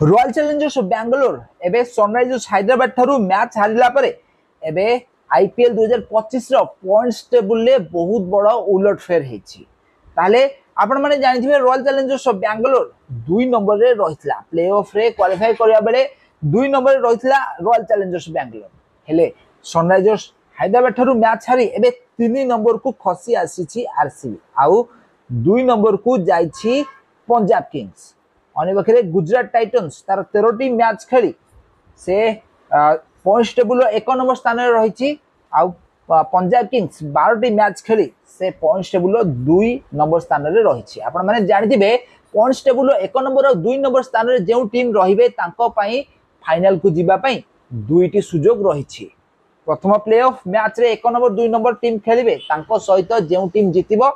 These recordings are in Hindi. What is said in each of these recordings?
रॉयल चैलेंजर्स बेंगलोर एबे सनराइजर्स हैदराबाद ठारू मैच हारिला परे एबे आईपीएल 2025 रो पॉइंट्स टेबल ले बहुत बड़ा उलटफेर हेछि। ताले आपण माने जानिथिबे रॉयल चैलेंजर्स बेंगलोर 2 नंबर रे रहितला प्लेऑफ रे क्वालिफाई करिया बेले 2 नंबर रे रहितला रॉयल चैलेंजर्स बेंगलोर। हेले सनराइजर्स हैदराबाद ठारू मैच हारी एबे 3 नंबर को खसी आसीछि आरसीबी आउ 2 नंबर को जाइछि पंजाब किंग्स। अन्य पाखे गुजरात टाइटन्स तार 13टी मैच खेली से पॉइंट्स टेबल 1 नंबर स्थान में रही। पंजाब किंग्स 12टी मैच खेली से पॉइंट्स टेबल 2 नंबर स्थान में रही। आपण माने जानिथिबे पॉइंट्स टेबल 1 नंबर और 2 नंबर स्थान में जो टीम रहिबे तांको पई फाइनल को जीवा पई दुईटी सुजोग रही। प्रथम प्लेऑफ मैच रे 1 नंबर 2 नंबर टीम खेलिबे तांको सहित जो टीम जीतिबो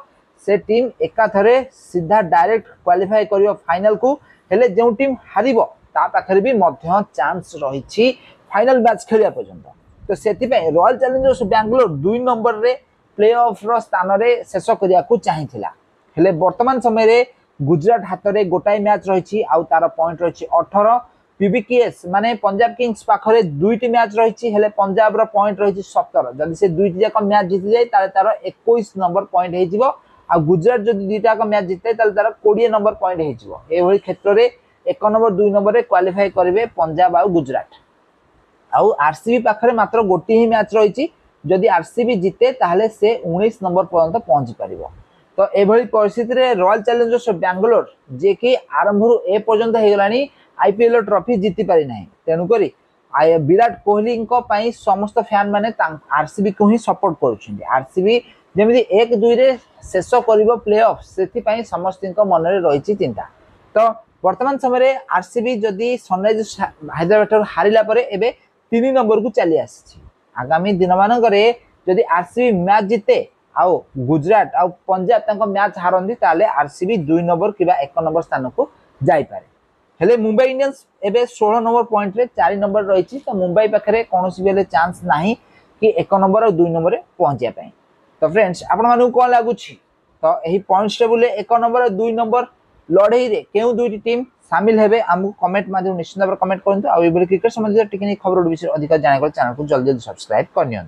से टीम एका थरे सीधा डायरेक्ट क्वालिफाई करियो फाइनल को। हेले जो टीम हारिबो ता पाखरे भी मध्य चांस रही फाइनल मैच खेलिया पर्यंत। तो सेति पे रॉयल चैलेंजर्स बेंगलोर 2 नंबर रे प्लेऑफ रो स्थान रे शेष करिया को चाहिथिला। हेले वर्तमान समय रे गुजरात हाथ रे गोटाई मैच रही आउ तार पॉइंट रही 18। पीबीकेएस माने पंजाब किंग्स पाखरे दुईटी मैच रही हेले पंजाब रो पॉइंट रही 17। जदि से दुईटी जाक मैच जीति जाय ताले तार 21 नंबर पॉइंट हेजिवो आ गुजरात जदि दुईटा का मैच जीते ताले तार 20 नंबर पॉइंट हेजिवो। ए भली क्षेत्र रे 1 नंबर 2 नंबर रे क्वालिफाई करिवे पंजाब आ गुजरात। आउ आरसीबी पाखरे मात्र गोटी ही मैच रही। जदि आरसीबी जीते ताहले से 19 नंबर पर्यंत पहुंची परिबो। तो ए भली परिस्थिति रे रॉयल चैलेंजर्स बेंगलोर जे कि आरंभ रु ए पर्यंत हे गलानी आईपीएल ट्रॉफी जीति पारि नाही। तेनु करी विराट कोहली को पई समस्त फैन माने आरसीबी को ही सपोर्ट करूछिन। आरसीबी जेमिति 1-2 रे शेष करिवो प्लेऑफ सेति पई समस्त मन रे रहिछि चिंता। तो वर्तमान समय रे आरसीबी जदि सनराइजर्स हैदराबाद हारिला परे एबे 3 नंबर को चली आसी। आगामी दिन मानक रे जदि आरसीबी मैच जीते आउ गुजरात आउ पंजाब तांको मैच हारंदी ताले आरसीबी 2 नंबर किबा 1 नंबर स्थान को जाई पारे। हेले मुंबई इंडियंस एबे 16 नंबर पॉइंट रे 4 नंबर रही। तो मुंबई पाखरे कोनोसी बेले चांस नाही कि 1 नंबर और 2 नंबर रे पहुंचिया पई। तो फ्रेंड्स आपण मानु कोन लागुछि तो एही पॉइंट्स टेबल 1 नंबर और 2 नंबर लड़ाई रे केउ दुईटी टीम शामिल हेबे हमको कमेंट माध्यम निश्चित भाव कमेंट करंतु। आ एबे क्रिकेट संबंधित टेक्निक खबर विषय अधिक जाने को चैनल को जल्दी सब्सक्राइब करनियन।